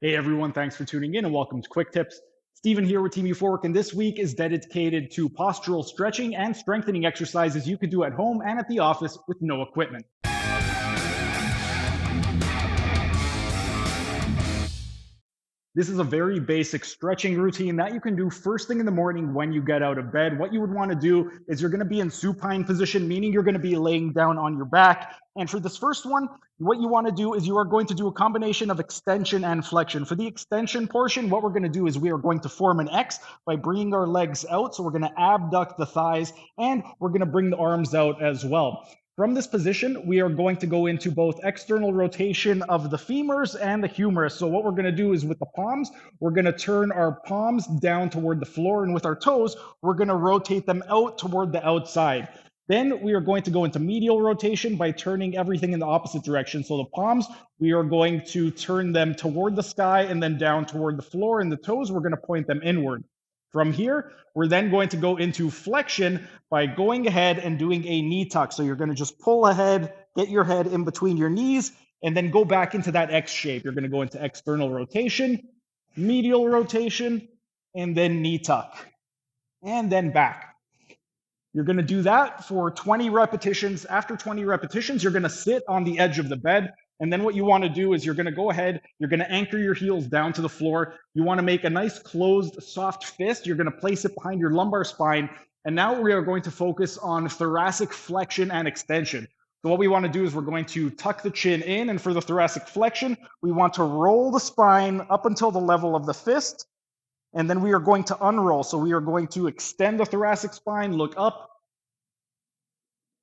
Hey everyone, thanks for tuning in and welcome to Quick Tips. Stephen here with Team Euphoric, and this week is dedicated to postural stretching and strengthening exercises you could do at home and at the office with no equipment. This is a very basic stretching routine that you can do first thing in the morning when you get out of bed. What you would want to do is you're going to be in supine position, meaning you're going to be laying down on your back. And for this first one, what you want to do is you are going to do a combination of extension and flexion. For the extension portion, what we're going to do is we are going to form an X by bringing our legs out. So we're going to abduct the thighs and we're going to bring the arms out as well. From this position, we are going to go into both external rotation of the femurs and the humerus. So what we're going to do is with the palms, we're going to turn our palms down toward the floor, and with our toes, we're going to rotate them out toward the outside. Then we are going to go into medial rotation by turning everything in the opposite direction. So the palms, we are going to turn them toward the sky and then down toward the floor, and the toes, we're going to point them inward. From here, we're then going to go into flexion by going ahead and doing a knee tuck. So you're going to just pull ahead, get your head in between your knees, and then go back into that X shape. You're going to go into external rotation, medial rotation, and then knee tuck, and then back. You're going to do that for 20 repetitions. After 20 repetitions, you're going to sit on the edge of the bed. And then what you want to do is you're going to go ahead, you're going to anchor your heels down to the floor. You want to make a nice closed, soft fist. You're going to place it behind your lumbar spine. And now we are going to focus on thoracic flexion and extension. So what we want to do is we're going to tuck the chin in. And for the thoracic flexion, we want to roll the spine up until the level of the fist. And then we are going to unroll. So we are going to extend the thoracic spine, look up,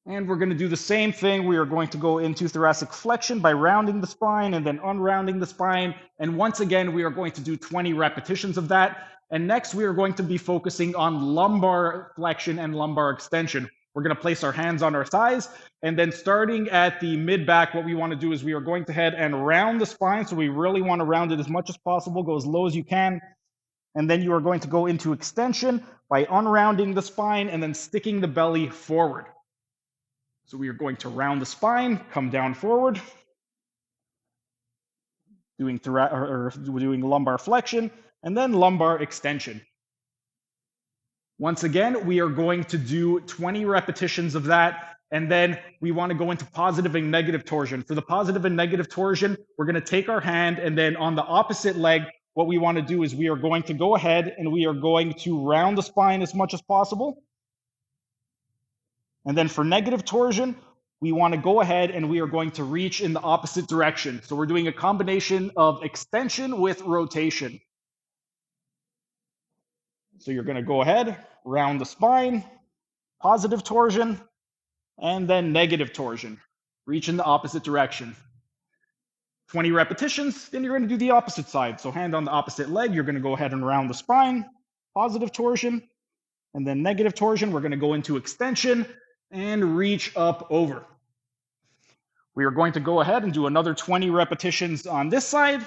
and we're going to do the same thing. We are going to go into thoracic flexion by rounding the spine and then unrounding the spine. And once again, we are going to do 20 repetitions of that. And next, we are going to be focusing on lumbar flexion and lumbar extension. We're going to place our hands on our thighs. And then starting at the mid-back, what we want to do is we are going to head and round the spine. So we really want to round it as much as possible. Go as low as you can. And then you are going to go into extension by unrounding the spine and then sticking the belly forward. So we are going to round the spine, come down forward, doing lumbar flexion, and then lumbar extension. Once again, we are going to do 20 repetitions of that, and then we want to go into positive and negative torsion. For the positive and negative torsion, we're going to take our hand, and then on the opposite leg, what we want to do is we are going to go ahead and we are going to round the spine as much as possible. And then for negative torsion, we want to go ahead and we are going to reach in the opposite direction. So we're doing a combination of extension with rotation. So you're going to go ahead, round the spine, positive torsion, and then negative torsion. Reach in the opposite direction. 20 repetitions, then you're going to do the opposite side. So hand on the opposite leg, you're going to go ahead and round the spine, positive torsion, and then negative torsion. We're going to go into extension and reach up over. We are going to go ahead and do another 20 repetitions on this side.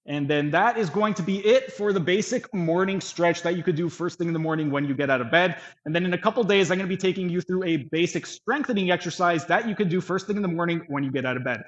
And then that is going to be it for the basic morning stretch that you could do first thing in the morning when you get out of bed. And then in a couple days, I'm going to be taking you through a basic strengthening exercise that you could do first thing in the morning when you get out of bed.